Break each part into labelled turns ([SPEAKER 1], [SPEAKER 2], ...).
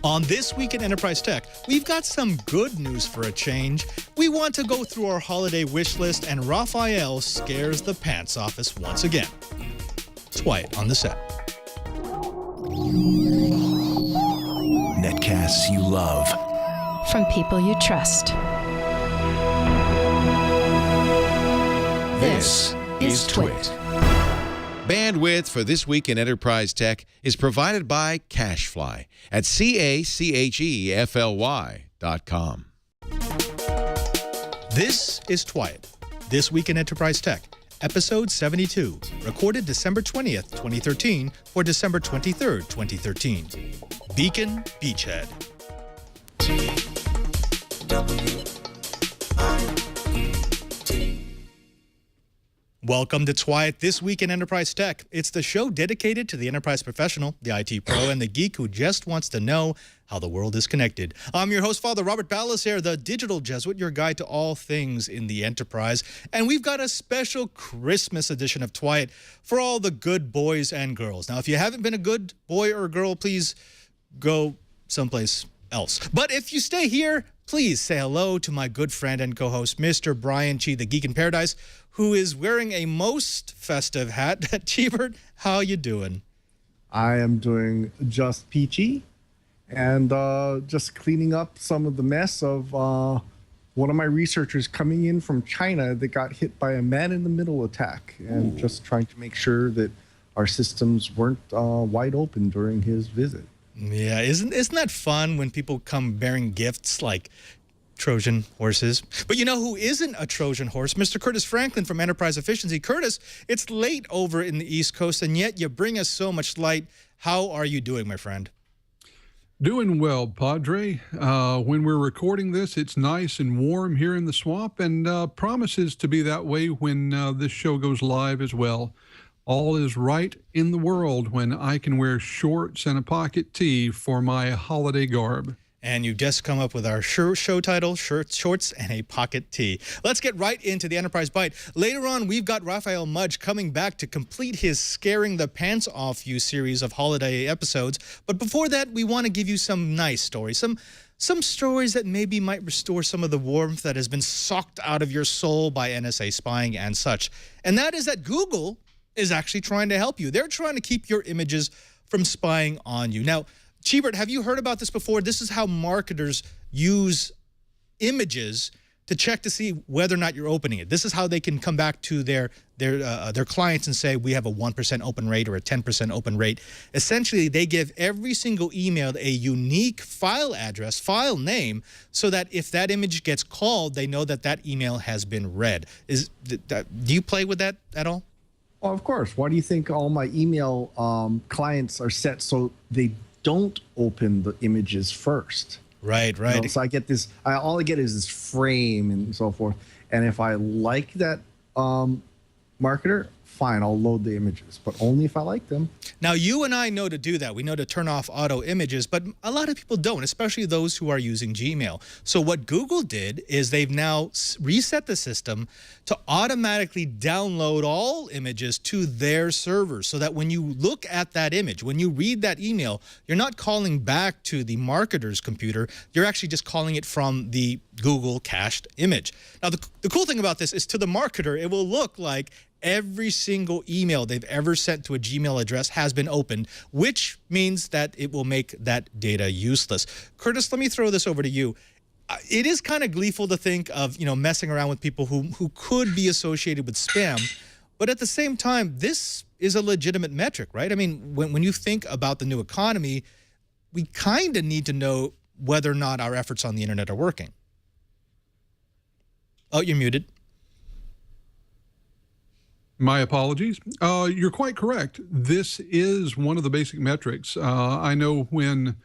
[SPEAKER 1] On This Week in Enterprise Tech, we've got some good news for a change. We want to go through our holiday wish list, and Raphael scares the pants off us once again. It's Wyatt on the set.
[SPEAKER 2] Netcasts you love.
[SPEAKER 3] From people you trust.
[SPEAKER 2] This is Twit.
[SPEAKER 4] Bandwidth for This Week in Enterprise Tech is provided by CacheFly at CacheFly.com.
[SPEAKER 1] This is Twit. This Week in Enterprise Tech, Episode 72, recorded December 20th, 2013 for December 23rd, 2013. Beacon Beachhead. Welcome to Twit, This Week in Enterprise Tech. It's the show dedicated to the enterprise professional, the IT pro, and the geek who just wants to know how the world is connected. I'm your host, Father Robert Ballas, the digital Jesuit, your guide to all things in the enterprise. And we've got a special Christmas edition of Twit for all the good boys and girls. Now, if you haven't been a good boy or girl, please go someplace else. But if you stay here, please say hello to my good friend and co-host, Mr. Brian Chi, the Geek in Paradise, who is wearing a most festive hat. Cheebert, how you doing?
[SPEAKER 5] I am doing just peachy and just cleaning up some of the mess of one of my researchers coming in from China that got hit by a man-in-the-middle attack, and just trying to make sure that our systems weren't wide open during his visit.
[SPEAKER 1] Yeah, isn't that fun when people come bearing gifts like Trojan horses? But you know who isn't a Trojan horse? Mr. Curtis Franklin from Enterprise Efficiency. Curtis, it's late over in the East Coast, and yet you bring us so much light. How are you doing, my friend?
[SPEAKER 6] Doing well, Padre. When we're recording this, it's nice and warm here in the swamp, and promises to be that way when this show goes live as well. All is right in the world when I can wear shorts and a pocket tee for my holiday garb.
[SPEAKER 1] And you just come up with our show title, Shorts, and a Pocket Tee. Let's get right into the Enterprise Bite. Later on, we've got Raphael Mudge coming back to complete his Scaring the Pants Off You series of holiday episodes. But before that, we want to give you some nice stories, some stories that maybe might restore some of the warmth that has been sucked out of your soul by NSA spying and such. And that is that Google is actually trying to help you. They're trying to keep your images from spying on you. Now, Cheebert, have you heard about this before? This is how marketers use images to check to see whether or not you're opening it. This is how they can come back to their clients and say, we have a 1% open rate or a 10% open rate. Essentially, they give every single email a unique file address, file name, so that if that image gets called, they know that that email has been read. Do you play with that at all?
[SPEAKER 5] Oh, of course. Why do you think all my email clients are set so they don't open the images first?
[SPEAKER 1] Right.
[SPEAKER 5] You know, so I get this, all I get is this frame and so forth. And if I like that marketer, fine, I'll load the images, but only if I like them.
[SPEAKER 1] Now, you and I know to do that. We know to turn off auto images, but a lot of people don't, especially those who are using Gmail. So what Google did is they've now reset the system to automatically download all images to their servers, so that when you look at that image, when you read that email, you're not calling back to the marketer's computer. You're actually just calling it from the Google cached image. Now, the cool thing about this is, to the marketer, it will look like every single email they've ever sent to a Gmail address has been opened, which means that it will make that data useless. Curtis, let me throw this over to you. It is kind of gleeful to think of, messing around with people who could be associated with spam, but at the same time, this is a legitimate metric, right? I mean, when you think about the new economy, we kind of need to know whether or not our efforts on the internet are working. Oh, you're muted.
[SPEAKER 6] My apologies. You're quite correct. This is one of the basic metrics. I know when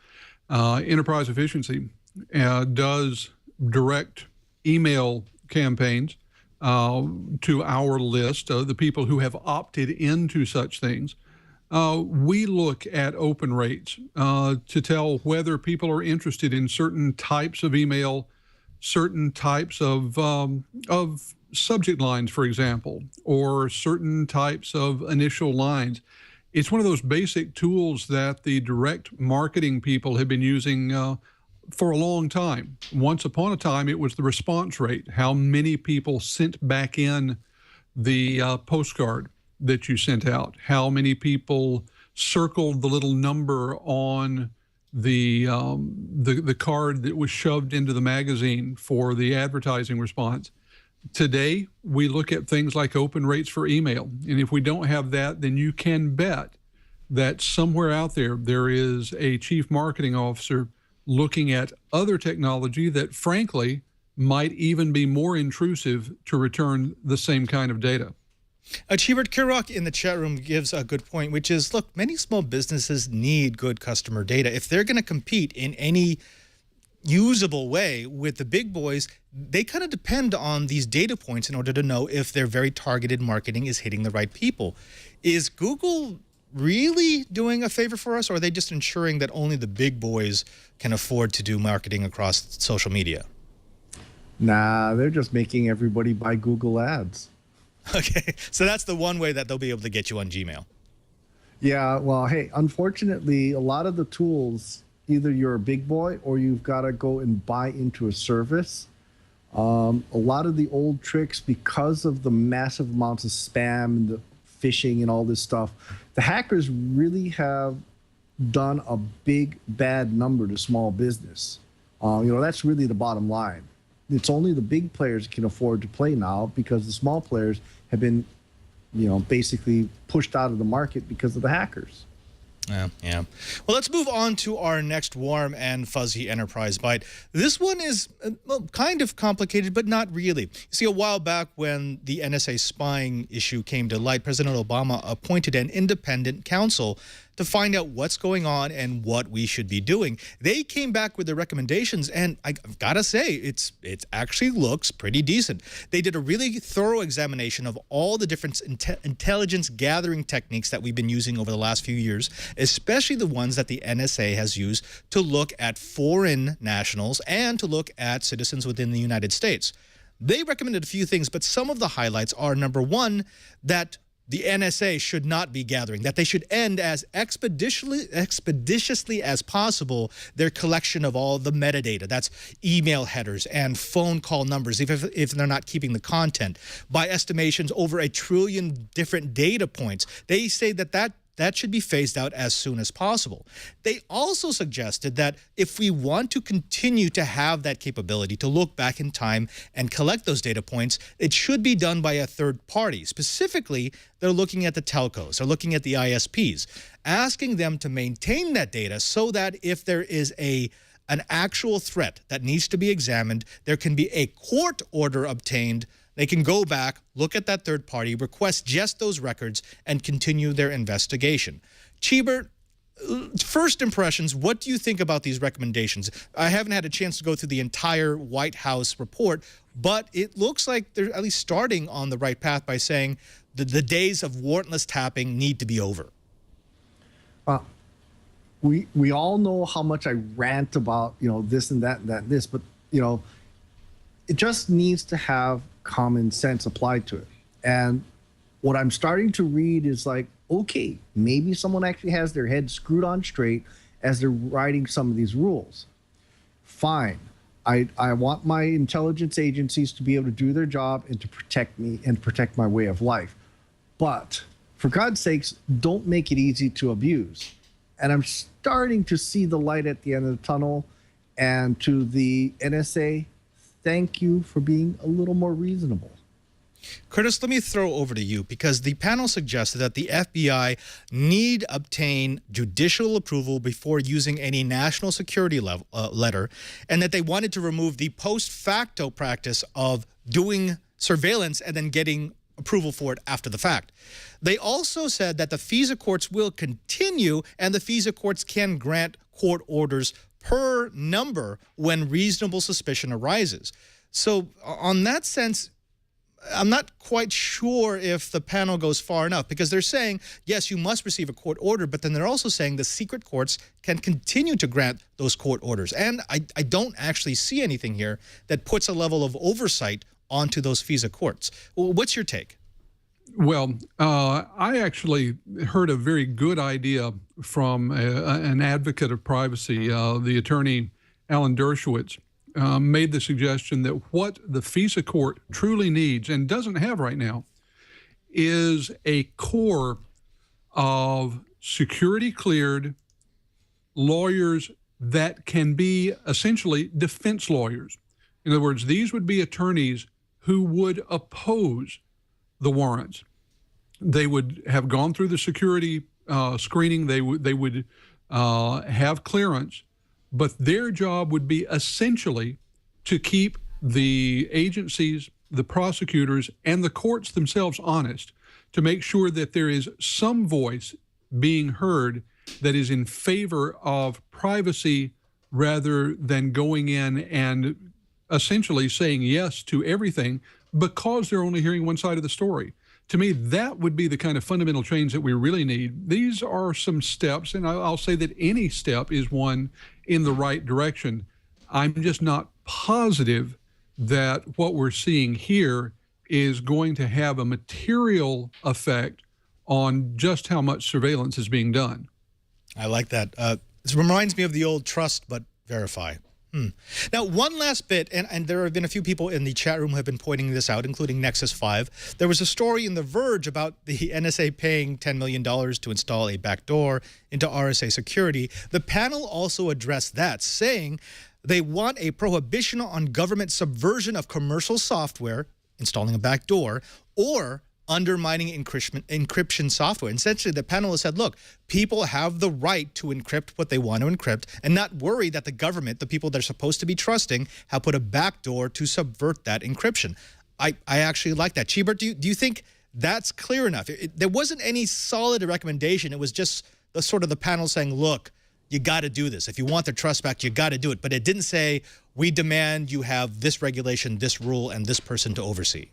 [SPEAKER 6] Enterprise Efficiency does direct email campaigns to our list of the people who have opted into such things, we look at open rates to tell whether people are interested in certain types of email, certain types of subject lines, for example, or certain types of initial lines. It's one of those basic tools that the direct marketing people have been using for a long time. Once upon a time, it was the response rate, how many people sent back in the postcard that you sent out, how many people circled the little number on the card that was shoved into the magazine for the advertising response. Today, we look at things like open rates for email. And if we don't have that, then you can bet that somewhere out there, there is a chief marketing officer looking at other technology that, frankly, might even be more intrusive to return the same kind of data.
[SPEAKER 1] Chibert Kirok in the chat room gives a good point, which is, look, many small businesses need good customer data. If they're going to compete in any usable way with the big boys, they kind of depend on these data points in order to know if their very targeted marketing is hitting the right people. Is Google really doing a favor for us, or are they just ensuring that only the big boys can afford to do marketing across social media?
[SPEAKER 5] Nah, they're just making everybody buy Google ads.
[SPEAKER 1] Okay, so that's the one way that they'll be able to get you on Gmail.
[SPEAKER 5] Yeah, well, hey, unfortunately, a lot of the tools, either you're a big boy or you've got to go and buy into a service. A lot of the old tricks, because of the massive amounts of spam and the phishing and all this stuff, the hackers really have done a big bad number to small business. That's really the bottom line. It's only the big players that can afford to play now, because the small players have been, basically pushed out of the market because of the hackers.
[SPEAKER 1] Yeah. Well, let's move on to our next warm and fuzzy enterprise bite. This one is kind of complicated, but not really. You see, a while back when the NSA spying issue came to light, President Obama appointed an independent counsel to find out what's going on and what we should be doing. They came back with their recommendations, and I've got to say, it actually looks pretty decent. They did a really thorough examination of all the different intelligence gathering techniques that we've been using over the last few years, especially the ones that the NSA has used to look at foreign nationals and to look at citizens within the United States. They recommended a few things, but some of the highlights are, number one, that the NSA should not be gathering, that they should end as expeditiously as possible their collection of all the metadata. That's email headers and phone call numbers, if they're not keeping the content. By estimations, over 1 trillion different data points. They say that should be phased out as soon as possible. They also suggested that if we want to continue to have that capability to look back in time and collect those data points, it should be done by a third party. Specifically, they're looking at the telcos, they're looking at the ISPs, asking them to maintain that data so that if there is an actual threat that needs to be examined, there can be a court order obtained. They can go back, look at that third party, request just those records, and continue their investigation. Chibert, first impressions, what do you think about these recommendations? I haven't had a chance to go through the entire White House report, but it looks like they're at least starting on the right path by saying the days of warrantless tapping need to be over.
[SPEAKER 5] We all know how much I rant about, this and that and that and this, but, it just needs to have common sense applied to it. And what I'm starting to read is like, okay, maybe someone actually has their head screwed on straight as they're writing some of these rules. Fine. I want my intelligence agencies to be able to do their job and to protect me and protect my way of life. But for God's sakes, don't make it easy to abuse. And I'm starting to see the light at the end of the tunnel. And to the NSA, thank you for being a little more reasonable.
[SPEAKER 1] Curtis, let me throw over to you, because the panel suggested that the FBI need obtain judicial approval before using any national security letter, and that they wanted to remove the post facto practice of doing surveillance and then getting approval for it after the fact. They also said that the FISA courts will continue, and the FISA courts can grant court orders per number when reasonable suspicion arises. So on that sense, I'm not quite sure if the panel goes far enough, because they're saying, yes, you must receive a court order, but then they're also saying the secret courts can continue to grant those court orders. And I don't actually see anything here that puts a level of oversight onto those FISA courts. What's your take?
[SPEAKER 6] Well, I actually heard a very good idea from an advocate of privacy, the attorney Alan Dershowitz. Made the suggestion that what the FISA court truly needs and doesn't have right now is a core of security cleared lawyers that can be essentially defense lawyers. In other words, these would be attorneys who would oppose the warrants. They would have gone through the security screening. They would have clearance, but their job would be essentially to keep the agencies, the prosecutors, and the courts themselves honest, to make sure that there is some voice being heard that is in favor of privacy rather than going in and essentially saying yes to everything because they're only hearing one side of the story. To me, that would be the kind of fundamental change that we really need. These are some steps, and I'll say that any step is one in the right direction. I'm just not positive that what we're seeing here is going to have a material effect on just how much surveillance is being done.
[SPEAKER 1] I like that. This reminds me of the old trust but verify. Now, one last bit, and there have been a few people in the chat room who have been pointing this out, including Nexus 5. There was a story in The Verge about the NSA paying $10 million to install a backdoor into RSA security. The panel also addressed that, saying they want a prohibition on government subversion of commercial software, installing a backdoor, or undermining encryption software. And essentially, the panel has said, look, people have the right to encrypt what they want to encrypt and not worry that the government, the people they're supposed to be trusting, have put a backdoor to subvert that encryption. I actually like that. Cheebert, do you think that's clear enough? There wasn't any solid recommendation. It was just the sort of the panel saying, look, you got to do this. If you want the trust back, you got to do it. But it didn't say, we demand you have this regulation, this rule, and this person to oversee.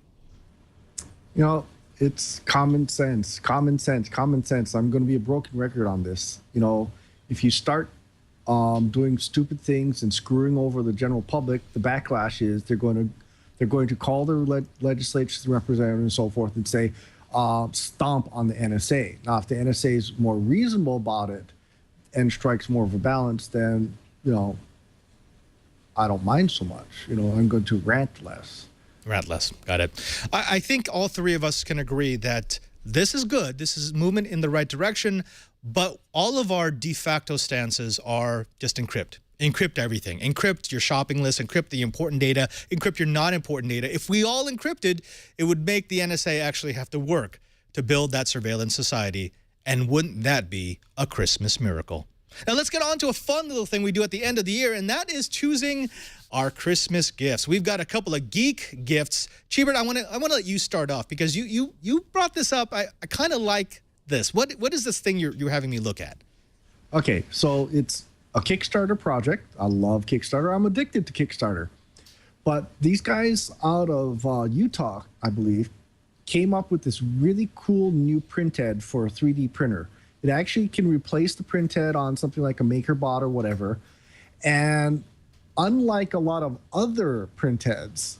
[SPEAKER 5] You know, it's common sense, common sense, common sense. I'm going to be a broken record on this. You know, if you start doing stupid things and screwing over the general public, the backlash is they're going to call their legislatures and representatives and so forth and say, stomp on the NSA. Now, if the NSA is more reasonable about it and strikes more of a balance, then, you know, I don't mind so much. You know, I'm going to rant less.
[SPEAKER 1] Rant less. Got it. I think all three of us can agree that this is good. This is movement in the right direction, but all of our de facto stances are just encrypt. Encrypt everything. Encrypt your shopping list, encrypt the important data, encrypt your not important data. If we all encrypted, it would make the NSA actually have to work to build that surveillance society. And wouldn't that be a Christmas miracle? Now let's get on to a fun little thing we do at the end of the year, and that is choosing our Christmas gifts. We've got a couple of geek gifts. Cheebert, I want to let you start off because you brought this up. I kind of like this. What is this thing you're having me look at?
[SPEAKER 5] Okay, so it's a Kickstarter project. I love Kickstarter. I'm addicted to Kickstarter. But these guys out of Utah, I believe, came up with this really cool new printhead for a 3D printer. It actually can replace the printhead on something like a MakerBot or whatever. And unlike a lot of other printheads,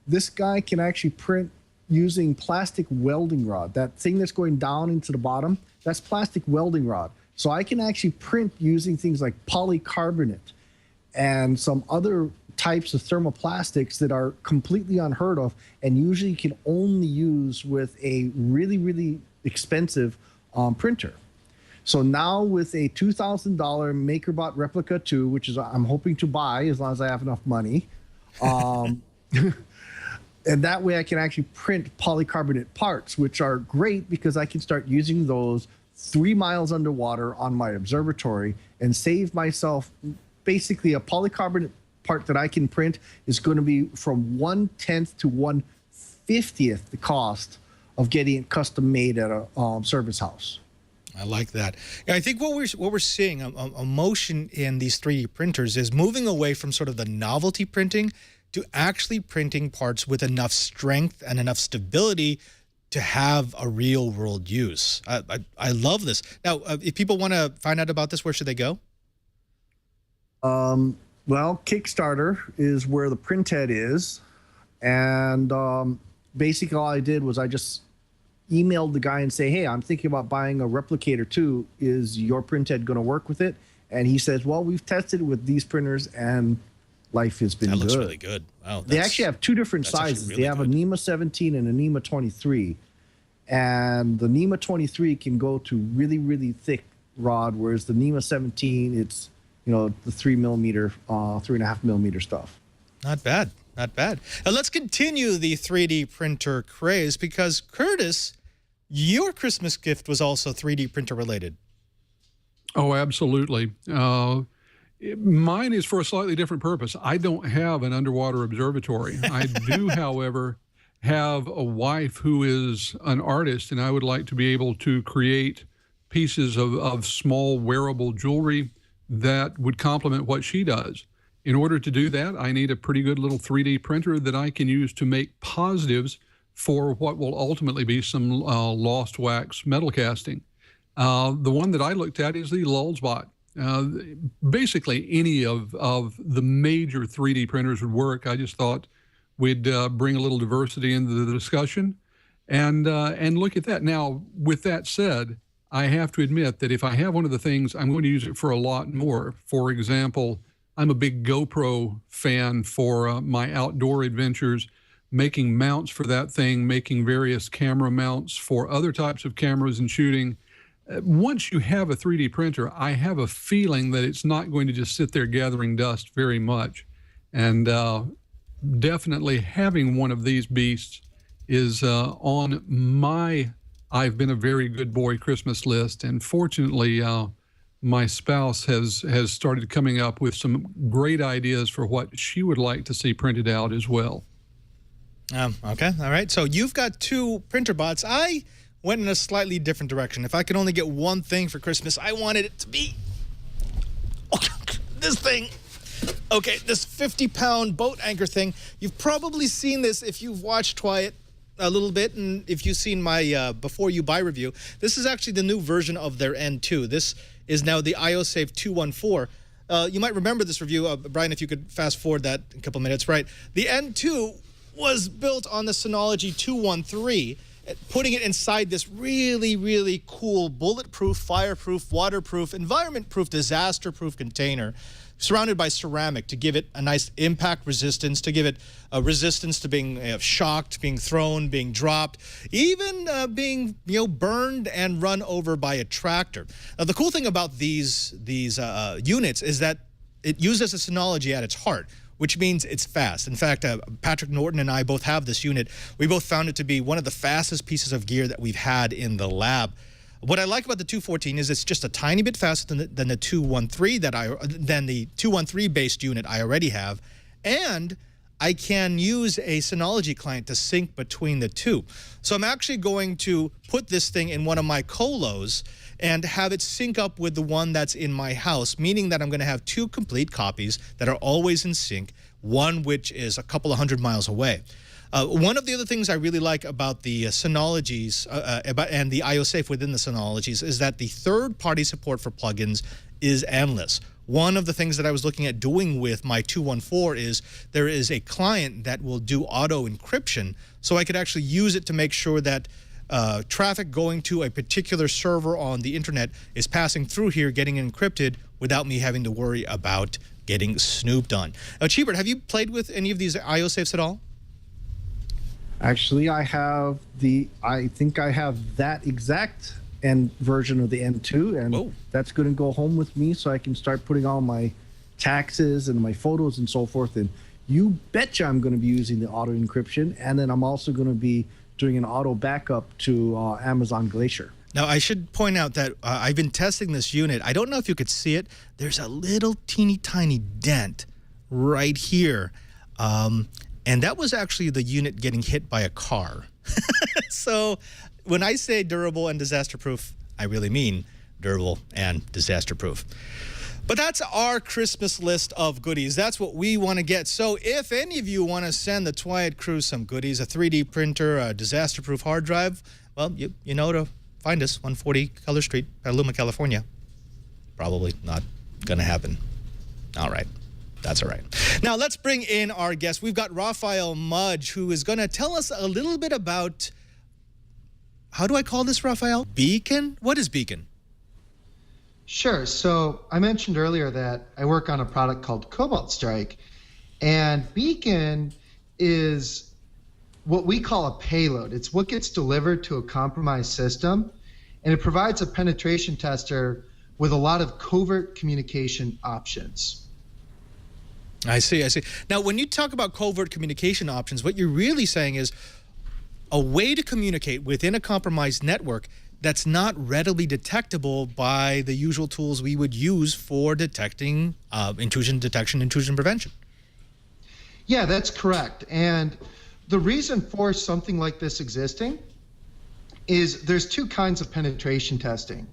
[SPEAKER 5] this guy can actually print using plastic welding rod. That thing that's going down into the bottom, that's plastic welding rod. So I can actually print using things like polycarbonate and some other types of thermoplastics that are completely unheard of and usually you can only use with a really, really expensive printer. So now with a $2,000 MakerBot Replica 2, which is I'm hoping to buy as long as I have enough money, and that way I can actually print polycarbonate parts, which are great because I can start using those 3 miles underwater on my observatory and save myself basically a polycarbonate part that I can print is going to be from 1/10 to 1/50th the cost of getting it custom made at a service house.
[SPEAKER 1] I like that. Yeah, I think what we're seeing, a motion in these 3D printers is moving away from sort of the novelty printing to actually printing parts with enough strength and enough stability to have a real world use. I love this. Now, if people want to find out about this, where should they go?
[SPEAKER 5] Well, Kickstarter is where the printhead is. And basically all I did was I just emailed the guy and say, hey, I'm thinking about buying a replicator too. Is your printhead going to work with it? And he says, well, we've tested it with these printers and life has been
[SPEAKER 1] That
[SPEAKER 5] good.
[SPEAKER 1] looks really good. Wow.
[SPEAKER 5] They actually have two different sizes.
[SPEAKER 1] Really
[SPEAKER 5] they have
[SPEAKER 1] good.
[SPEAKER 5] a NEMA 17 and a NEMA 23. And the NEMA 23 can go to really, really thick rod, whereas the NEMA 17, it's, you know, the 3.5 millimeter stuff.
[SPEAKER 1] Not bad. Not bad. Now let's continue the 3D printer craze because, Curtis, your Christmas gift was also 3D printer related.
[SPEAKER 6] Oh, absolutely. Mine is for a slightly different purpose. I don't have an underwater observatory. I do, however, have a wife who is an artist, and I would like to be able to create pieces of small wearable jewelry that would complement what she does. In order to do that, I need a pretty good little 3D printer that I can use to make positives for what will ultimately be some lost wax metal casting. The one that I looked at is the Lulzbot. Basically, any of the major 3D printers would work. I just thought we'd bring a little diversity into the discussion and look at that. Now, with that said, I have to admit that if I have one of the things, I'm going to use it for a lot more. For example, I'm a big GoPro fan for my outdoor adventures, making mounts for that thing, making various camera mounts for other types of cameras and shooting. Once you have a 3D printer, I have a feeling that it's not going to just sit there gathering dust very much. And definitely having one of these beasts is on my I've been a very good boy Christmas list. And fortunately, my spouse has started coming up with some great ideas for what she would like to see printed out as well.
[SPEAKER 1] Okay, all right. So you've got two printer bots. I went in a slightly different direction. If I could only get one thing for Christmas, I wanted it to be this thing. Okay, this 50-pound boat anchor thing. You've probably seen this if you've watched Twiet a little bit, and if you've seen my Before You Buy review. This is actually the new version of their N2. This is now the IOSafe 214. You might remember this review. Brian, if you could fast forward that a couple minutes, right? The N2 was built on the Synology 213, putting it inside this really, really cool bulletproof, fireproof, waterproof, environment-proof, disaster-proof container surrounded by ceramic to give it a nice impact resistance, to give it a resistance to being shocked, being thrown, being dropped, even being burned and run over by a tractor. Now, the cool thing about these units is that it uses a Synology at its heart, which means it's fast. In fact, Patrick Norton and I both have this unit. We both found it to be one of the fastest pieces of gear that we've had in the lab. What I like about the 214 is it's just a tiny bit faster than the 213 than the 213 based unit I already have, and I can use a Synology client to sync between the two. So I'm actually going to put this thing in one of my colos and have it sync up with the one that's in my house, meaning that I'm going to have two complete copies that are always in sync, one which is a couple of 100 miles away. One of the other things I really like about the Synologies and the IOSafe within the Synologies is that the third-party support for plugins is endless. One of the things that I was looking at doing with my 214 is there is a client that will do auto encryption, so I could actually use it to make sure that traffic going to a particular server on the internet is passing through here, getting encrypted without me having to worry about getting snooped on. Now, Cheebert, have you played with any of these IOSafes at all?
[SPEAKER 5] Actually, I think I have that exact version of the N2, and that's going to go home with me so I can start putting all my taxes and my photos and so forth. And you betcha I'm going to be using the auto encryption, and then I'm also going to be doing an auto backup to Amazon Glacier.
[SPEAKER 1] Now, I should point out that I've been testing this unit. I don't know if you could see it. There's a little teeny tiny dent right here. And that was actually the unit getting hit by a car. So when I say durable and disaster-proof, I really mean durable and disaster-proof. But that's our Christmas list of goodies. That's what we want to get. So if any of you want to send the Twiet crew some goodies, a 3D printer, a disaster-proof hard drive, well, you know to find us, 140 Color Street, Petaluma, California. Probably not going to happen. All right. That's That's all right. Now, let's bring in our guest. We've got Raphael Mudge, who is going to tell us a little bit about, how do I call this, Raphael? Beacon? What is Beacon?
[SPEAKER 7] Sure. So I mentioned earlier that I work on a product called Cobalt Strike, and Beacon is what we call a payload. It's what gets delivered to a compromised system, and it provides a penetration tester with a lot of covert communication options.
[SPEAKER 1] I see. Now, when you talk about covert communication options, what you're really saying is a way to communicate within a compromised network that's not readily detectable by the usual tools we would use for detecting intrusion detection, intrusion prevention.
[SPEAKER 7] Yeah, that's correct. And the reason for something like this existing is there's two kinds of penetration testing.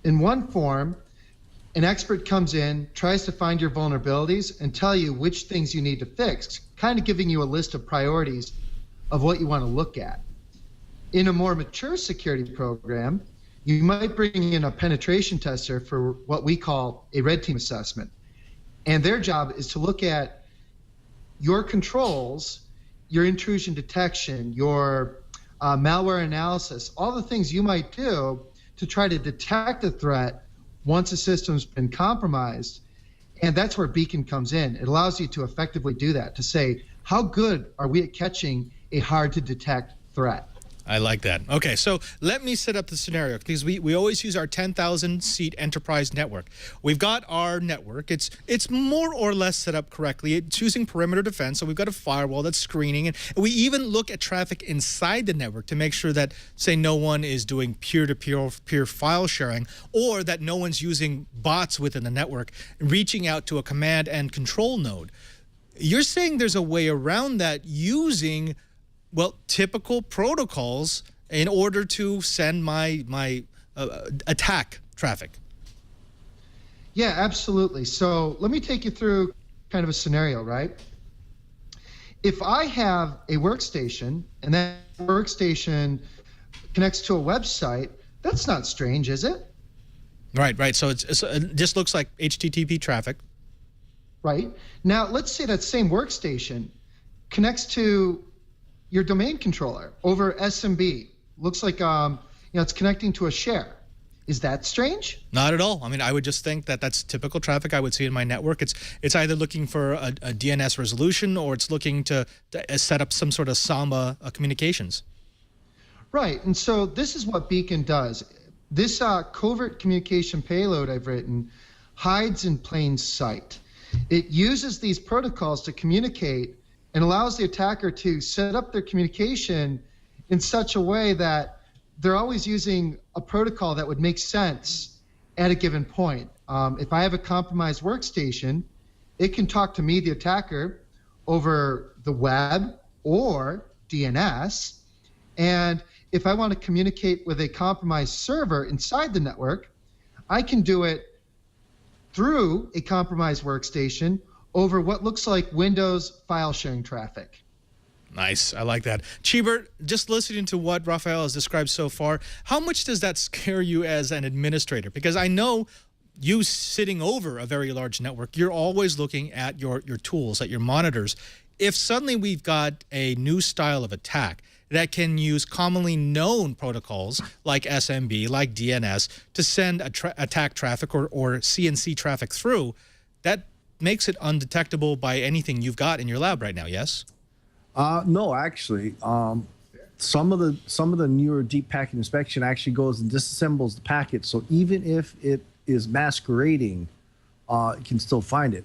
[SPEAKER 7] In one form, an expert comes in, tries to find your vulnerabilities and tell you which things you need to fix, kind of giving you a list of priorities of what you want to look at. In a more mature security program, you might bring in a penetration tester for what we call a red team assessment. And their job is to look at your controls, your intrusion detection, your malware analysis, all the things you might do to try to detect a threat once a system's been compromised. And that's where Beacon comes in. It allows you to effectively do that, to say, how good are we at catching a hard to detect threat?
[SPEAKER 1] I like that. Okay, so let me set up the scenario, because we always use our 10,000 seat enterprise network. We've got our network. It's more or less set up correctly. It's using perimeter defense, so we've got a firewall that's screening, and we even look at traffic inside the network to make sure that, say, no one is doing peer-to-peer file sharing, or that no one's using bots within the network, reaching out to a command and control node. You're saying there's a way around that using, well, typical protocols in order to send my attack traffic.
[SPEAKER 7] Yeah, absolutely. So let me take you through kind of a scenario, right? If I have a workstation and that workstation connects to a website, that's not strange, is it?
[SPEAKER 1] Right. So it just looks like HTTP traffic.
[SPEAKER 7] Right. Now, let's say that same workstation connects to your domain controller over SMB. Looks like it's connecting to a share. Is that strange?
[SPEAKER 1] Not at all. I mean, I would just think that that's typical traffic I would see in my network. It's either looking for a DNS resolution, or it's looking to set up some sort of Samba communications.
[SPEAKER 7] Right. And so this is what Beacon does. This covert communication payload I've written hides in plain sight. It uses these protocols to communicate and allows the attacker to set up their communication in such a way that they're always using a protocol that would make sense at a given point. If I have a compromised workstation, it can talk to me, the attacker, over the web or DNS. And if I want to communicate with a compromised server inside the network, I can do it through a compromised workstation over what looks like Windows file sharing traffic.
[SPEAKER 1] Nice. I like that. Cheever, just listening to what Raphael has described so far, how much does that scare you as an administrator? Because I know you sitting over a very large network, you're always looking at your tools, at your monitors. If suddenly we've got a new style of attack that can use commonly known protocols like SMB, like DNS, to send attack traffic or CNC traffic through, that makes it undetectable by anything you've got in your lab right now, yes?
[SPEAKER 5] No, actually. Some of the newer deep packet inspection actually goes and disassembles the packet. So even if it is masquerading, it can still find it.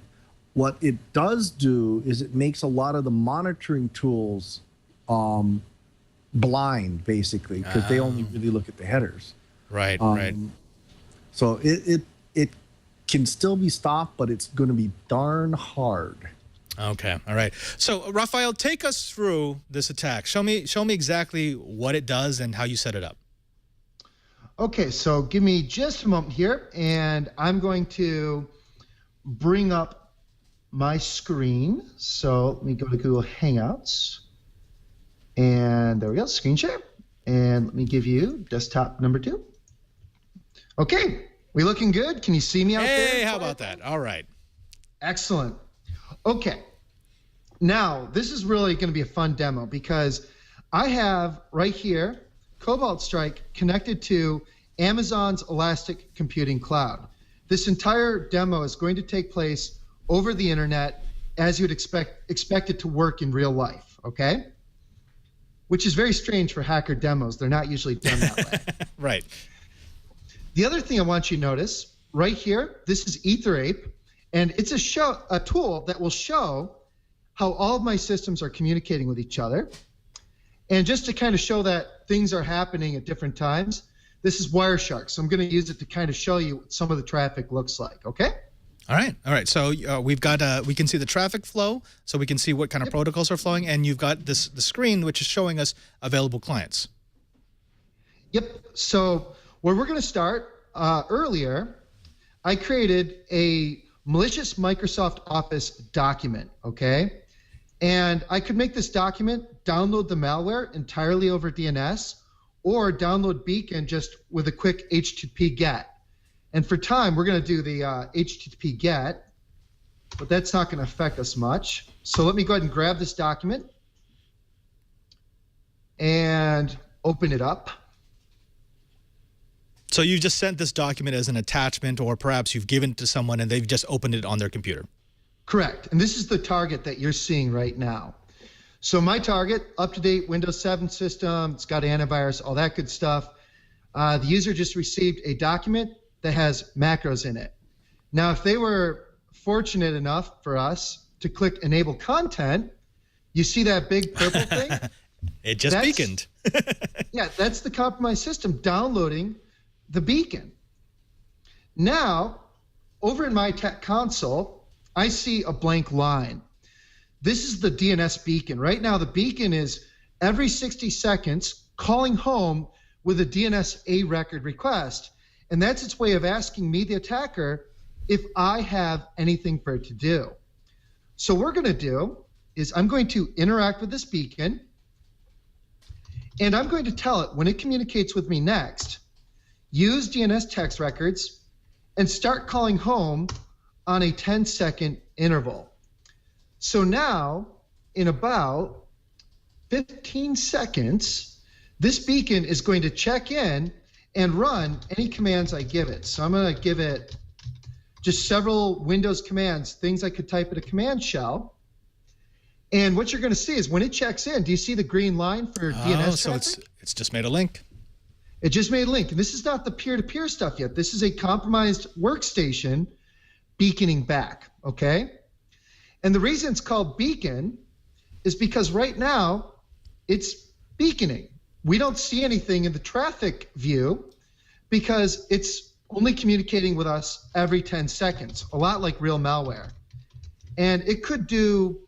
[SPEAKER 5] What it does do is it makes a lot of the monitoring tools blind, basically, because they only really look at the headers.
[SPEAKER 1] Right.
[SPEAKER 5] So it can still be stopped, but it's going to be darn hard.
[SPEAKER 1] Okay. All right. So, Raphael, take us through this attack. Show me exactly what it does and how you set it up.
[SPEAKER 7] Okay, so give me just a moment here, and I'm going to bring up my screen. So let me go to Google Hangouts. And there we go, screen share. And let me give you desktop number 2. Okay, we looking good? Can you see me out there?
[SPEAKER 1] Hey, how about that? All right.
[SPEAKER 7] Excellent. Okay. Now, this is really going to be a fun demo because I have right here Cobalt Strike connected to Amazon's Elastic Computing Cloud. This entire demo is going to take place over the internet as you would expect it to work in real life, okay? Which is very strange for hacker demos. They're not usually done that way.
[SPEAKER 1] Right.
[SPEAKER 7] The other thing I want you to notice right here, this is EtherApe, and it's a tool that will show how all of my systems are communicating with each other. And just to kind of show that things are happening at different times, this is Wireshark. So I'm going to use it to kind of show you what some of the traffic looks like, okay?
[SPEAKER 1] All right. So we can see the traffic flow, so we can see what kind of protocols are flowing, and you've got the screen which is showing us available clients.
[SPEAKER 7] Yep. So where we're going to start, earlier, I created a malicious Microsoft Office document, okay? And I could make this document, download the malware entirely over DNS, or download Beacon just with a quick HTTP GET. And for time, we're going to do the HTTP GET, but that's not going to affect us much. So let me go ahead and grab this document and open it up.
[SPEAKER 1] So you just sent this document as an attachment, or perhaps you've given it to someone and they've just opened it on their computer. Correct.
[SPEAKER 7] And this is the target that you're seeing right now. So my target, up-to-date Windows 7 system, it's got antivirus, all that good stuff. The user just received a document that has macros in it. Now, if they were fortunate enough for us to click Enable Content, you see that big purple thing?
[SPEAKER 1] It just beaconed.
[SPEAKER 7] Yeah, that's the compromised system downloading the beacon. Now, over in my tech console, I see a blank line. This is the DNS beacon. Right now, the beacon is every 60 seconds calling home with a DNS A record request. And that's its way of asking me, the attacker, if I have anything for it to do. So what we're going to do is I'm going to interact with this beacon, and I'm going to tell it when it communicates with me next, use DNS text records and start calling home on a 10-second interval. So now, in about 15 seconds, this beacon is going to check in and run any commands I give it. So I'm going to give it just several Windows commands, things I could type at a command shell. And what you're going to see is when it checks in, do you see the green line for DNS
[SPEAKER 1] so
[SPEAKER 7] traffic?
[SPEAKER 1] it's just made a link.
[SPEAKER 7] It just made a link. And this is not the peer-to-peer stuff yet. This is a compromised workstation beaconing back, okay? And the reason it's called beacon is because right now it's beaconing. We don't see anything in the traffic view because it's only communicating with us every 10 seconds, a lot like real malware. And it could do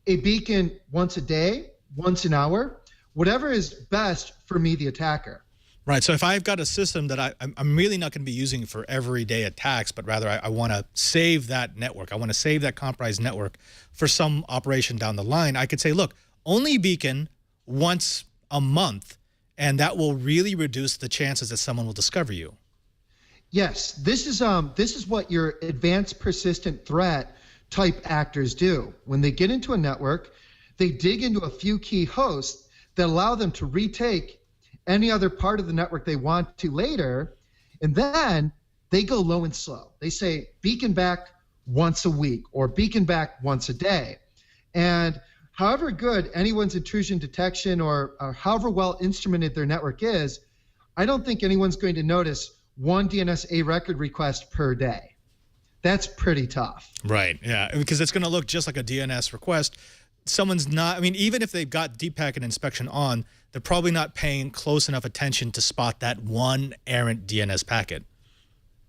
[SPEAKER 7] a beacon once a day, once an hour, whatever is best for me, the attacker.
[SPEAKER 1] Right. So if I've got a system that I'm really not going to be using for everyday attacks, but rather I want to save that network. I want to save that compromised network for some operation down the line. I could say, look, only beacon once a month, and that will really reduce the chances that someone will discover you.
[SPEAKER 7] Yes, this is what your advanced persistent threat type actors do. When they get into a network, they dig into a few key hosts that allow them to retake any other part of the network they want to later, and then they go low and slow. They say beacon back once a week or beacon back once a day. And however good anyone's intrusion detection or however well instrumented their network is, I don't think anyone's going to notice one DNS A record request per day. That's pretty tough.
[SPEAKER 1] Right, yeah, because it's going to look just like a DNS request. Someone's not, I mean, even if they've got deep packet inspection on, they're probably not paying close enough attention to spot that one errant DNS packet.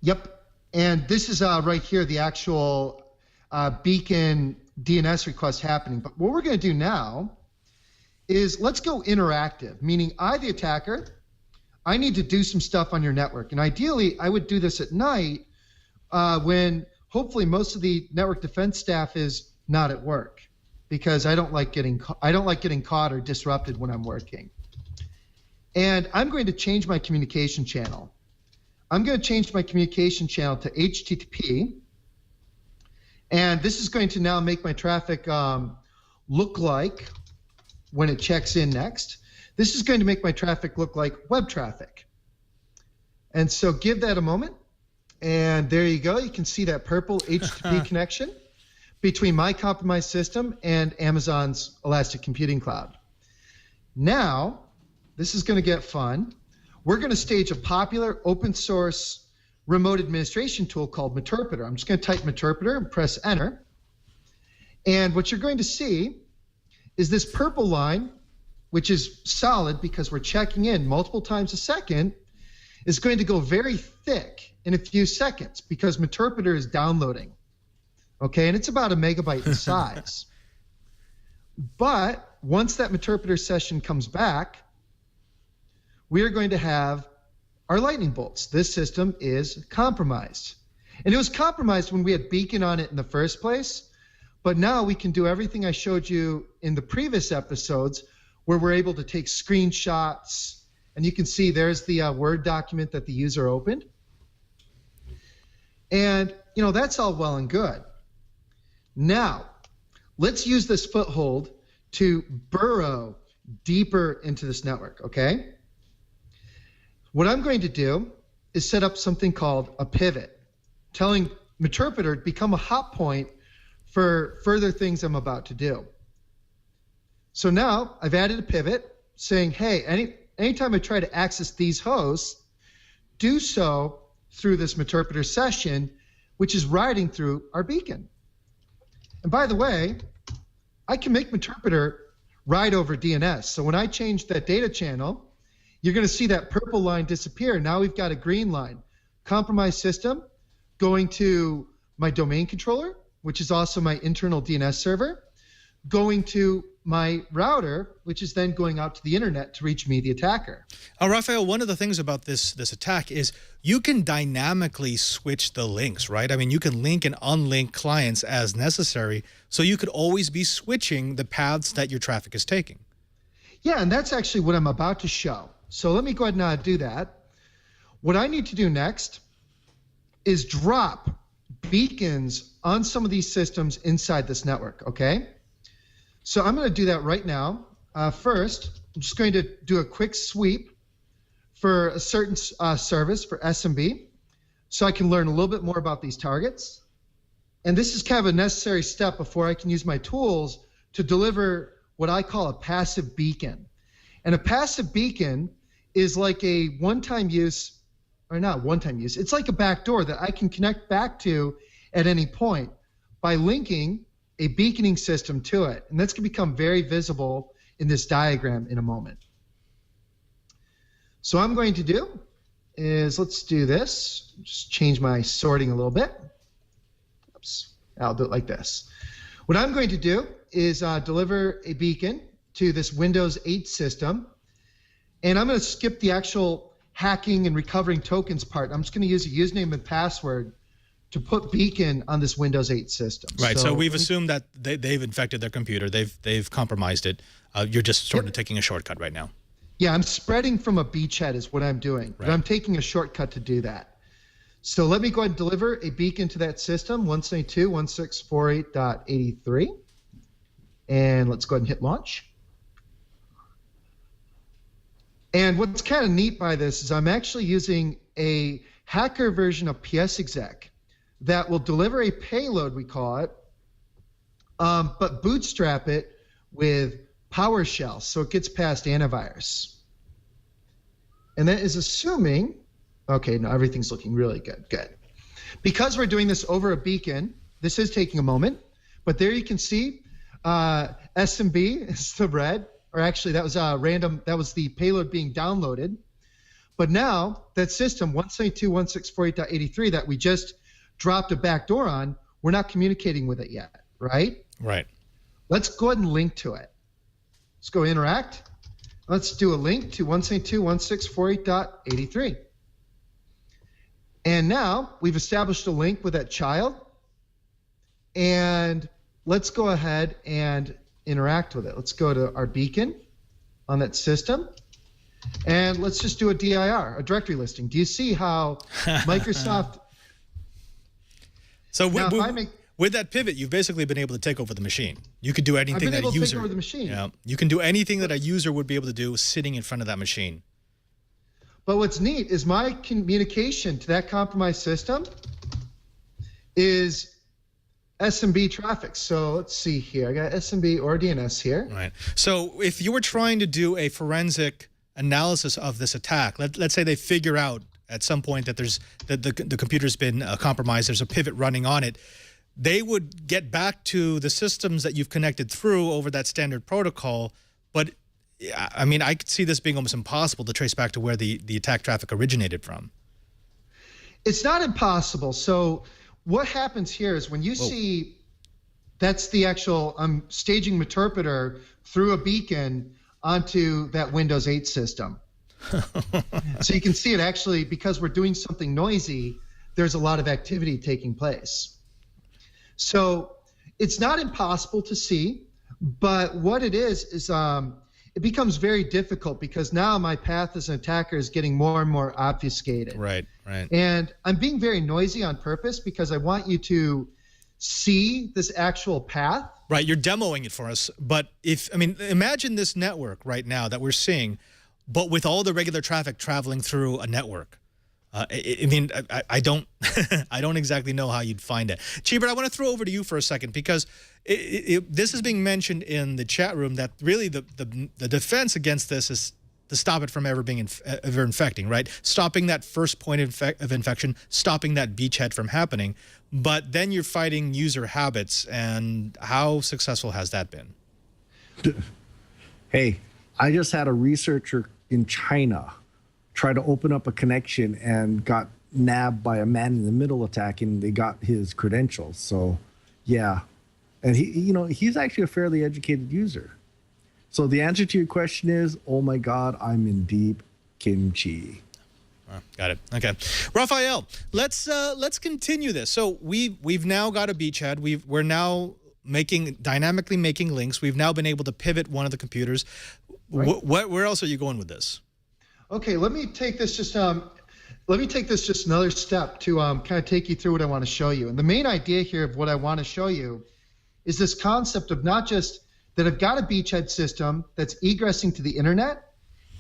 [SPEAKER 7] Yep. And this is right here, the actual beacon DNS request happening. But what we're going to do now is let's go interactive, meaning I, the attacker, I need to do some stuff on your network. And ideally, I would do this at night when hopefully most of the network defense staff is not at work, because I don't like getting caught or disrupted when I'm working. And I'm going to change my communication channel. I'm going to change my communication channel to HTTP, And this is going to now make my traffic look like, when it checks in next, this is going to make my traffic look like web traffic. And so give that a moment. And there you go. You can see that purple HTTP connection between my compromised system and Amazon's Elastic Computing Cloud. Now, this is going to get fun. We're going to stage a popular open source remote administration tool called Meterpreter. I'm just going to type Meterpreter and press enter. And what you're going to see is this purple line, which is solid because we're checking in multiple times a second, is going to go very thick in a few seconds because Meterpreter is downloading. Okay, and it's about a megabyte in size. But once that Meterpreter session comes back, we are going to have our lightning bolts. This system is compromised. And it was compromised when we had Beacon on it in the first place, but now we can do everything I showed you in the previous episodes where we're able to take screenshots, and you can see there's the Word document that the user opened. And, you know, that's all well and good. Now, let's use this foothold to burrow deeper into this network, okay? What I'm going to do is set up something called a pivot, telling Meterpreter to become a hot point for further things I'm about to do. So now I've added a pivot saying, hey, anytime I try to access these hosts, do so through this Meterpreter session, which is riding through our beacon. And by the way, I can make Meterpreter ride over DNS. So when I change that data channel, you're going to see that purple line disappear. Now we've got a green line. Compromised system going to my domain controller, which is also my internal DNS server, going to my router, which is then going out to the internet to reach me, the attacker.
[SPEAKER 1] Raphael, one of the things about this attack is you can dynamically switch the links, right? I mean, you can link and unlink clients as necessary, so you could always be switching the paths that your traffic is taking.
[SPEAKER 7] Yeah, and that's actually what I'm about to show. So let me go ahead and do that. What I need to do next is drop beacons on some of these systems inside this network, okay? So I'm going to do that right now. First, I'm just going to do a quick sweep for a certain service for SMB so I can learn a little bit more about these targets. And this is kind of a necessary step before I can use my tools to deliver what I call a passive beacon. And a passive beacon is like a one-time use, or not one-time use, it's like a backdoor that I can connect back to at any point by linking a beaconing system to it. And that's going to become very visible in this diagram in a moment. So what I'm going to do is, let's do this, just change my sorting a little bit. Oops, I'll do it like this. What I'm going to do is deliver a beacon to this Windows 8 system. And I'm going to skip the actual hacking and recovering tokens part. I'm just going to use a username and password to put beacon on this Windows 8 system.
[SPEAKER 1] Right, so we've assumed that they've infected their computer. They've compromised it. You're just sort of taking a shortcut right now.
[SPEAKER 7] Yeah, I'm spreading from a beachhead is what I'm doing. Right. But I'm taking a shortcut to do that. So let me go ahead and deliver a beacon to that system, 172.168.83. And let's go ahead and hit launch. And what's kind of neat by this is I'm actually using a hacker version of PSExec that will deliver a payload, we call it, but bootstrap it with PowerShell so it gets past antivirus. And that is assuming, okay, no, everything's looking really good, good. Because we're doing this over a beacon, this is taking a moment, but there you can see SMB is the red, or actually that was random, that was the payload being downloaded. But now that system 172.168.83 that we just dropped a backdoor on, we're not communicating with it yet, right?
[SPEAKER 1] Right.
[SPEAKER 7] Let's go ahead and link to it. Let's go interact. Let's do a link to 172.168.83. And now we've established a link with that child. And let's go ahead and interact with it. Let's go to our beacon on that system. And let's just do a DIR, a directory listing. Do you see how Microsoft...
[SPEAKER 1] So With that pivot, you've basically been able to take over the machine. You could do anything that a user.
[SPEAKER 7] Take over the machine.
[SPEAKER 1] Yeah, you can do anything that a user would be able to do sitting in front of that machine.
[SPEAKER 7] But what's neat is my communication to that compromised system is SMB traffic. So let's see here. I got SMB or DNS here.
[SPEAKER 1] Right. So if you were trying to do a forensic analysis of this attack, let's say they figure out at some point that the computer's been compromised, there's a pivot running on it, they would get back to the systems that you've connected through over that standard protocol. But I mean, I could see this being almost impossible to trace back to where the attack traffic originated from.
[SPEAKER 7] It's not impossible. So what happens here is when you see that's the actual staging Meterpreter through a beacon onto that Windows 8 system. So you can see it actually, because we're doing something noisy, there's a lot of activity taking place. So it's not impossible to see, but what it is it becomes very difficult because now my path as an attacker is getting more and more obfuscated.
[SPEAKER 1] Right.
[SPEAKER 7] And I'm being very noisy on purpose because I want you to see this actual path.
[SPEAKER 1] Right, you're demoing it for us, but imagine this network right now that we're seeing, but with all the regular traffic traveling through a network. I don't I don't exactly know how you'd find it. Cheebert, I want to throw over to you for a second because this is being mentioned in the chat room that really the defense against this is to stop it from ever being ever infecting, right? Stopping that first point of infection, stopping that beachhead from happening. But then you're fighting user habits, and how successful has that been?
[SPEAKER 5] Hey, I just had a researcher in China try to open up a connection and got nabbed by a man-in-the-middle attack, and they got his credentials. So, yeah. And he's actually a fairly educated user. So the answer to your question is, oh my God, I'm in deep kimchi.
[SPEAKER 1] Got it. Okay, Raphael, let's continue this. So we've now got a beachhead. We're now dynamically making links. We've now been able to pivot one of the computers. Right. Where else are you going with this?
[SPEAKER 7] Okay, let me take this just another step to kind of take you through what I want to show you. And the main idea here of what I want to show you is this concept of not just that I've got a beachhead system that's egressing to the internet,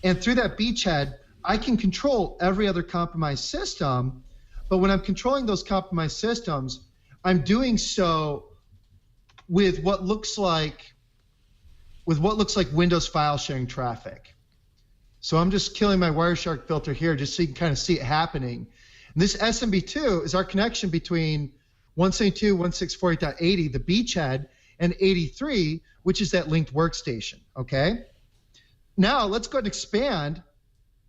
[SPEAKER 7] and through that beachhead, I can control every other compromised system. But when I'm controlling those compromised systems, I'm doing so with what looks like Windows file sharing traffic. So I'm just killing my Wireshark filter here just so you can kind of see it happening. And this SMB2 is our connection between 172.168.80, the beachhead, and 83, which is that linked workstation, okay? Now let's go ahead and expand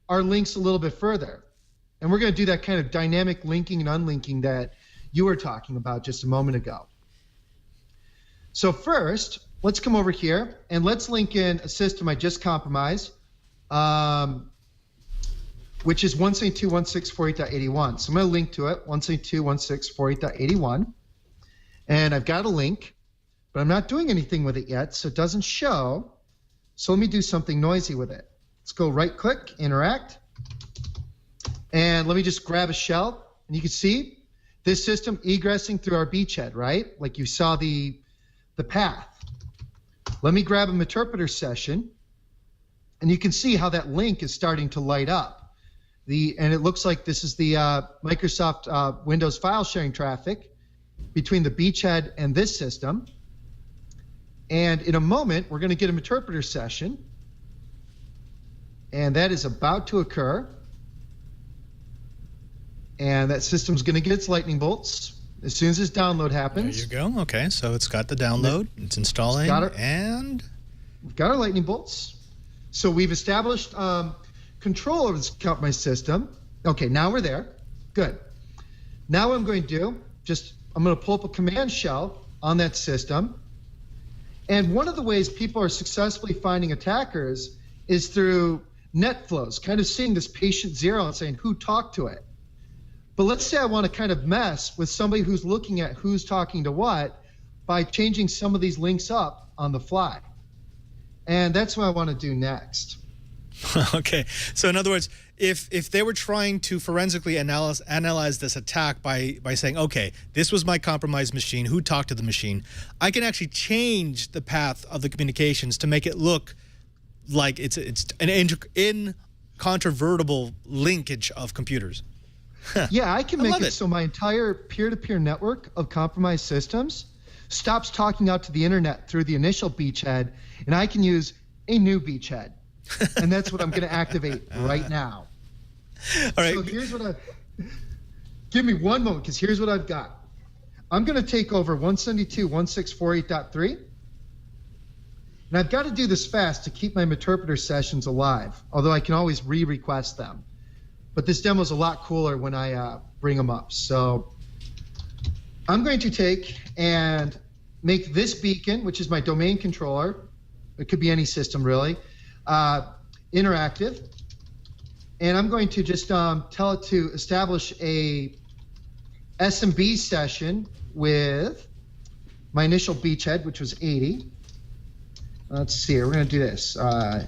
[SPEAKER 7] our links a little bit further. And we're going to do that kind of dynamic linking and unlinking that you were talking about just a moment ago. So first, let's come over here and let's link in a system I just compromised, which is 172.168.81. So I'm going to link to it, 172.168.81. And I've got a link, but I'm not doing anything with it yet, so it doesn't show. So let me do something noisy with it. Let's go right-click, interact, and let me just grab a shell. And you can see this system egressing through our beachhead, right? Like you saw the path. Let me grab a Meterpreter session, and you can see how that link is starting to light up. And it looks like this is the Microsoft Windows file sharing traffic between the beachhead and this system. And in a moment, we're going to get a Meterpreter session. And that is about to occur. And that system's going to get its lightning bolts as soon as this download happens.
[SPEAKER 1] There you go. Okay, so it's got the download. It's installing. And
[SPEAKER 7] we've got our lightning bolts. So we've established control over this compromised system. Okay, now we're there. Good. Now what I'm going to do, I'm going to pull up a command shell on that system. And one of the ways people are successfully finding attackers is through net flows, kind of seeing this patient zero and saying, who talked to it? But let's say I want to kind of mess with somebody who's looking at who's talking to what by changing some of these links up on the fly. And that's what I want to do next.
[SPEAKER 1] Okay. So in other words, if they were trying to forensically analyze this attack by saying, okay, this was my compromised machine, who talked to the machine, I can actually change the path of the communications to make it look like it's an incontrovertible linkage of computers.
[SPEAKER 7] Yeah, I can make
[SPEAKER 1] love
[SPEAKER 7] it
[SPEAKER 1] it.
[SPEAKER 7] so my entire peer-to-peer network of compromised systems stops talking out to the internet through the initial beachhead, and I can use a new beachhead. And that's what I'm going to activate right now.
[SPEAKER 1] All right.
[SPEAKER 7] So here's what give me one moment, because here's what I've got. I'm going to take over 172.168.3. And I've got to do this fast to keep my interpreter sessions alive, although I can always re-request them. But this demo is a lot cooler when I bring them up. So I'm going to take and make this beacon, which is my domain controller. It could be any system, really, interactive. And I'm going to just tell it to establish a SMB session with my initial beachhead, which was 80. Let's see here. We're going to do this. And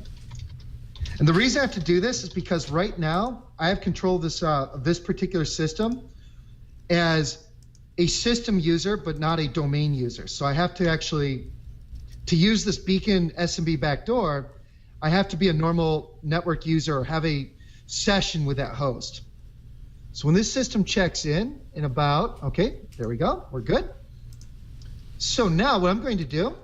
[SPEAKER 7] the reason I have to do this is because right now I have control of this particular system as a system user, but not a domain user. So I have to actually, to use this beacon SMB backdoor, I have to be a normal network user or have a session with that host. So when this system checks in about, okay, there we go, we're good. So now what I'm going to do,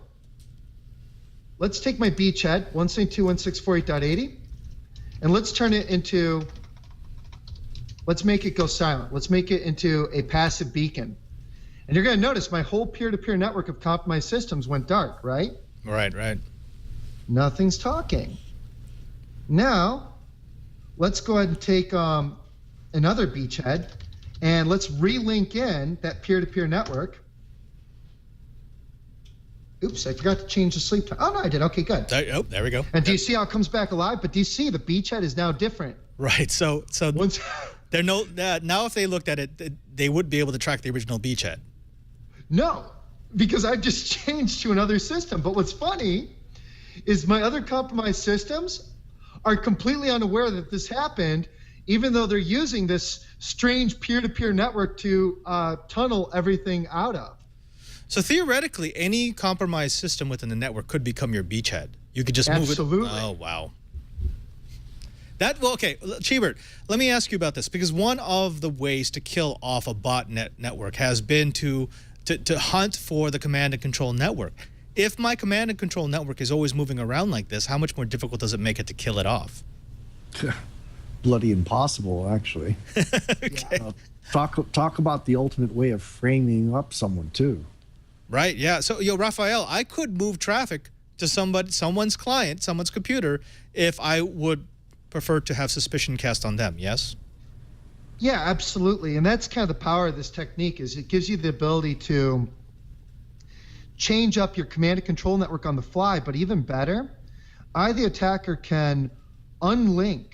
[SPEAKER 7] let's take my beachhead, 172.168.80, and let's turn it into, let's make it go silent. Let's make it into a passive beacon. And you're going to notice my whole peer-to-peer network of compromised systems went dark, right?
[SPEAKER 1] Right.
[SPEAKER 7] Nothing's talking. Now, let's go ahead and take another beachhead, and let's relink in that peer-to-peer network. Oops, I forgot to change the sleep time. Oh, no, I did. Okay, good.
[SPEAKER 1] There we go.
[SPEAKER 7] And do you see how it comes back alive? But do you see the beachhead is now different?
[SPEAKER 1] Right. So
[SPEAKER 7] Once,
[SPEAKER 1] they're now if they looked at it, they would be able to track the original beachhead.
[SPEAKER 7] No, because I've just changed to another system. But what's funny is my other compromised systems are completely unaware that this happened, even though they're using this strange peer-to-peer network to tunnel everything out of.
[SPEAKER 1] So theoretically, any compromised system within the network could become your beachhead. You could just move it.
[SPEAKER 7] Absolutely.
[SPEAKER 1] Oh, wow. Okay, Chibert, let me ask you about this, because one of the ways to kill off a botnet network has been to hunt for the command and control network. If my command and control network is always moving around like this, how much more difficult does it make it to kill it off?
[SPEAKER 5] Bloody impossible, actually.
[SPEAKER 1] Okay.
[SPEAKER 5] Talk about the ultimate way of framing up someone, too.
[SPEAKER 1] Right, yeah. So, Raphael, I could move traffic to someone's client, someone's computer, if I would prefer to have suspicion cast on them, yes?
[SPEAKER 7] Yeah, absolutely. And that's kind of the power of this technique, is it gives you the ability to change up your command and control network on the fly. But even better, I, the attacker, can unlink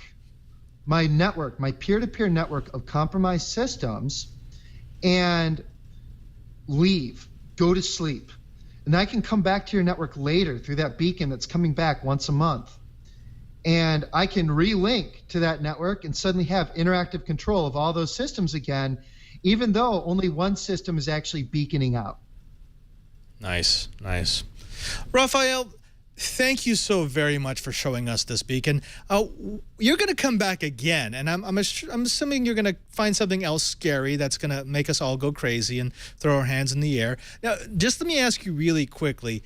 [SPEAKER 7] my network, my peer-to-peer network of compromised systems, and leave. Go to sleep. And I can come back to your network later through that beacon that's coming back once a month. And I can relink to that network and suddenly have interactive control of all those systems again, even though only one system is actually beaconing out. Nice.
[SPEAKER 1] Raphael, thank you so very much for showing us this beacon. You're going to come back again, and I'm assuming you're going to find something else scary that's going to make us all go crazy and throw our hands in the air. Now, just let me ask you really quickly,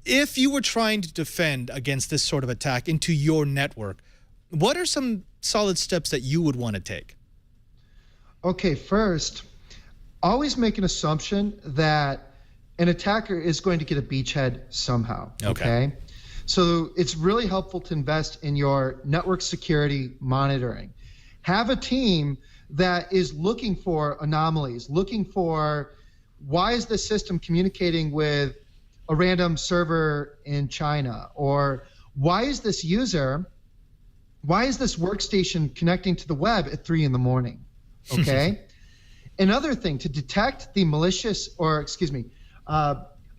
[SPEAKER 1] if you were trying to defend against this sort of attack into your network, what are some solid steps that you would want to take?
[SPEAKER 7] Okay, first, always make an assumption that an attacker is going to get a beachhead somehow, okay? So it's really helpful to invest in your network security monitoring. Have a team that is looking for anomalies, looking for why is the system communicating with a random server in China, or why is this workstation connecting to the web at 3 in the morning, okay? Another thing, to detect the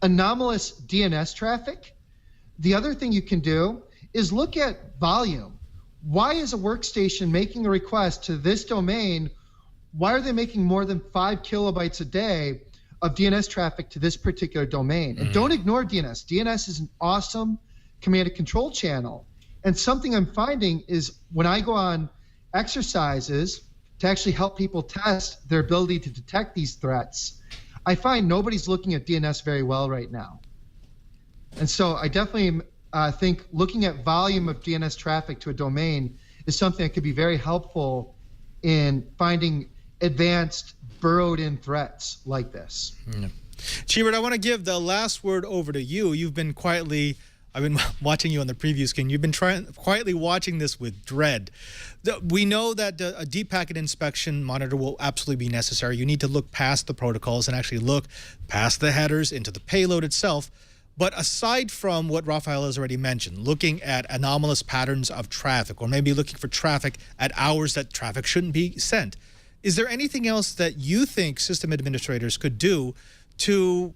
[SPEAKER 7] anomalous DNS traffic, the other thing you can do is look at volume. why is a workstation making a request to this domain? Why are they making more than 5 kilobytes a day of DNS traffic to this particular domain? And don't ignore DNS. DNS is an awesome command and control channel. And something I'm finding is when I go on exercises to actually help people test their ability to detect these threats, I find nobody's looking at DNS very well right now. And so I definitely think looking at volume of DNS traffic to a domain is something that could be very helpful in finding advanced burrowed-in threats like this.
[SPEAKER 1] Chibert, I want to give the last word over to you. I've been watching you on the preview screen. You've been quietly watching this with dread. We know that a deep packet inspection monitor will absolutely be necessary. You need to look past the protocols and actually look past the headers into the payload itself. But aside from what Raphael has already mentioned, looking at anomalous patterns of traffic, or maybe looking for traffic at hours that traffic shouldn't be sent, is there anything else that you think system administrators could do to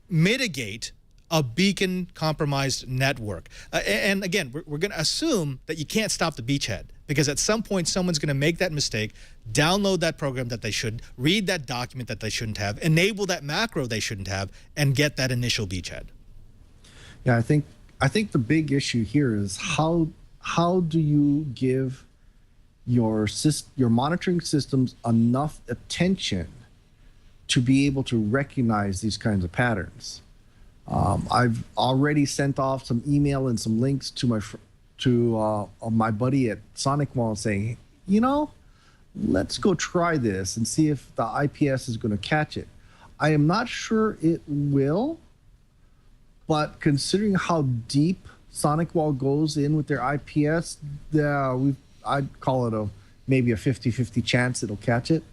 [SPEAKER 1] mitigate a beacon compromised network? And again, we're going to assume that you can't stop the beachhead, because at some point someone's going to make that mistake, download that program that they shouldn't, read that document that they shouldn't have, enable that macro they shouldn't have, and get that initial beachhead.
[SPEAKER 5] Yeah, I think the big issue here is how do you give your monitoring systems enough attention to be able to recognize these kinds of patterns? I've already sent off some email and some links to my buddy at SonicWall saying, let's go try this and see if the IPS is going to catch it. I am not sure it will, but considering how deep SonicWall goes in with their IPS, I'd call it maybe a 50-50 chance it'll catch it.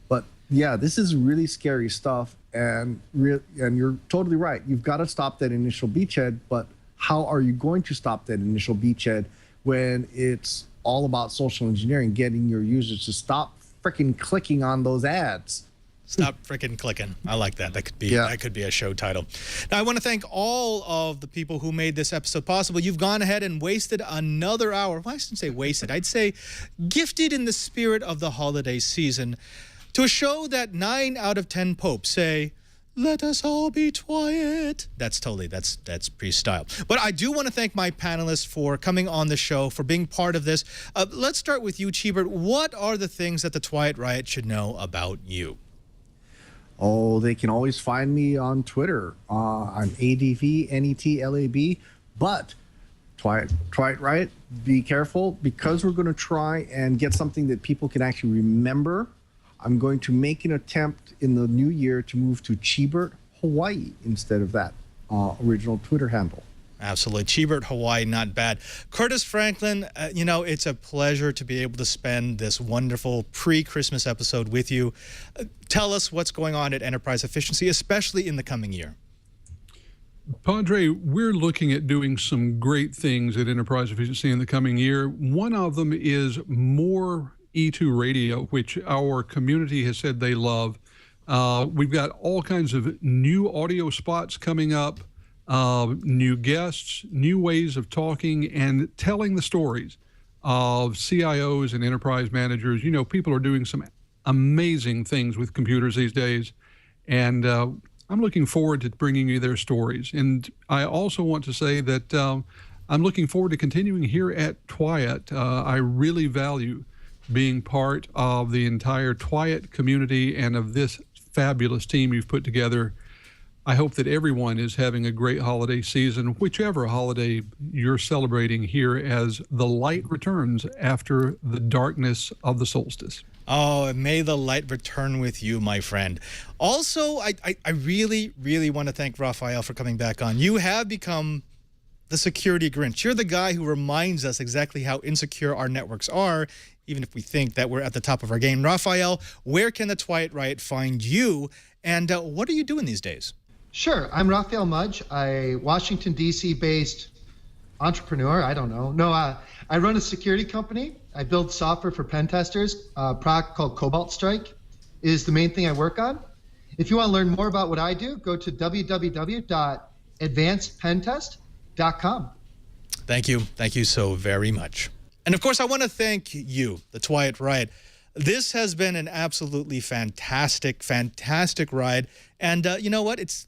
[SPEAKER 5] But yeah, this is really scary stuff, and you're totally right. You've got to stop that initial beachhead, but how are you going to stop that initial beachhead when it's all about social engineering, getting your users to stop freaking clicking on those ads?
[SPEAKER 1] Stop freaking clicking. I like that. That could be a show title. Now, I want to thank all of the people who made this episode possible. You've gone ahead and wasted another hour. Well, I shouldn't say wasted. I'd say gifted in the spirit of the holiday season to a show that 9 out of 10 popes say, "Let us all be quiet." That's priest style. But I do want to thank my panelists for coming on the show, for being part of this. Let's start with you, Chibert. What are the things that the Twiat Riot should know about you?
[SPEAKER 5] Oh, they can always find me on Twitter. I'm ADVNETLAB. But Twiat Riot, be careful, because we're going to try and get something that people can actually remember. I'm going to make an attempt in the new year to move to Chibert, Hawaii, instead of that original Twitter handle.
[SPEAKER 1] Absolutely. Chibert, Hawaii, not bad. Curtis Franklin, it's a pleasure to be able to spend this wonderful pre-Christmas episode with you. Tell us what's going on at Enterprise Efficiency, especially in the coming year.
[SPEAKER 6] Padre, we're looking at doing some great things at Enterprise Efficiency in the coming year. One of them is more E2 radio, which our community has said they love. We've got all kinds of new audio spots coming up, new guests, new ways of talking and telling the stories of CIOs and enterprise managers. People are doing some amazing things with computers these days, and I'm looking forward to bringing you their stories. And I also want to say that I'm looking forward to continuing here at Twiat. I really value being part of the entire Twiat community and of this fabulous team you've put together. I hope that everyone is having a great holiday season, whichever holiday you're celebrating here, as the light returns after the darkness of the solstice.
[SPEAKER 1] Oh, may the light return with you, my friend. Also, I really, really want to thank Raphael for coming back on. You have become the security Grinch. You're the guy who reminds us exactly how insecure our networks are, even if we think that we're at the top of our game. Raphael, where can the Twiat Riot find you, and what are you doing these days?
[SPEAKER 7] Sure. I'm Raphael Mudge, a Washington, D.C.-based entrepreneur. I don't know. No, I run a security company. I build software for pen testers. A product called Cobalt Strike is the main thing I work on. If you want to learn more about what I do, go to www.advancedpentest.com.
[SPEAKER 1] Thank you. Thank you so very much. And of course, I want to thank you, the Twiat Riot. This has been an absolutely fantastic, fantastic ride. And you know what? It's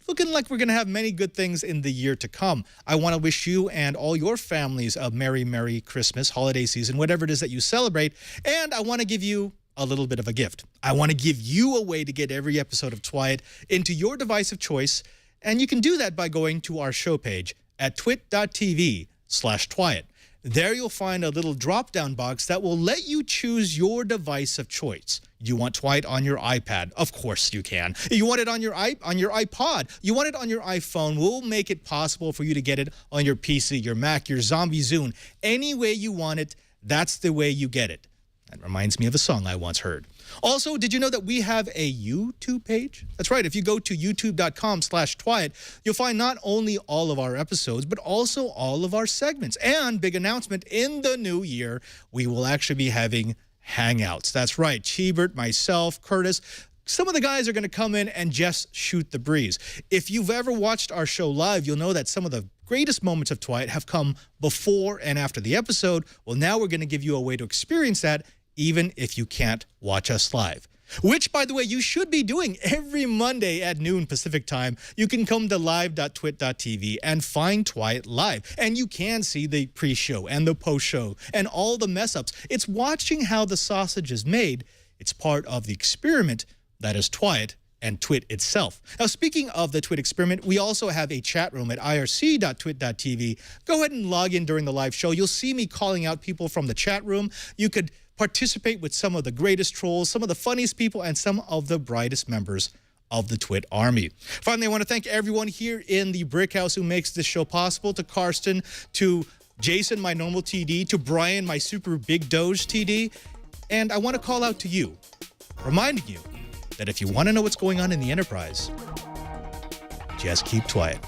[SPEAKER 1] looking like we're going to have many good things in the year to come. I want to wish you and all your families a Merry, Merry Christmas, holiday season, whatever it is that you celebrate. And I want to give you a little bit of a gift. I want to give you a way to get every episode of Twiat into your device of choice. And you can do that by going to our show page at twit.tv/Twiat. There you'll find a little drop-down box that will let you choose your device of choice. You want Twiat on your iPad? Of course you can. You want it on your iPod? You want it on your iPhone? We'll make it possible for you to get it on your PC, your Mac, your Zombie Zune. Any way you want it, that's the way you get it. That reminds me of a song I once heard. Also, did you know that we have a YouTube page? That's right. If you go to youtube.com/Twiat, you'll find not only all of our episodes, but also all of our segments. And big announcement, in the new year, we will actually be having Hangouts. That's right. Cheebert, myself, Curtis, some of the guys are going to come in and just shoot the breeze. If you've ever watched our show live, you'll know that some of the greatest moments of Twiat have come before and after the episode. Well, now we're going to give you a way to experience that even if you can't watch us live. Which, by the way, you should be doing every Monday at noon Pacific time. You can come to live.twit.tv and find Twiat live. And you can see the pre-show and the post-show and all the mess-ups. It's watching how the sausage is made. It's part of the experiment that is Twiat and Twit itself. Now, speaking of the Twit experiment, we also have a chat room at irc.twit.tv. Go ahead and log in during the live show. You'll see me calling out people from the chat room. You could participate with some of the greatest trolls, some of the funniest people, and some of the brightest members of the Twit Army. Finally, I want to thank everyone here in the Brick House who makes this show possible, to Karsten, to Jason, my normal TD, to Brian, my super big Doge TD. And I want to call out to you, reminding you that if you want to know what's going on in the Enterprise, just keep Twiat.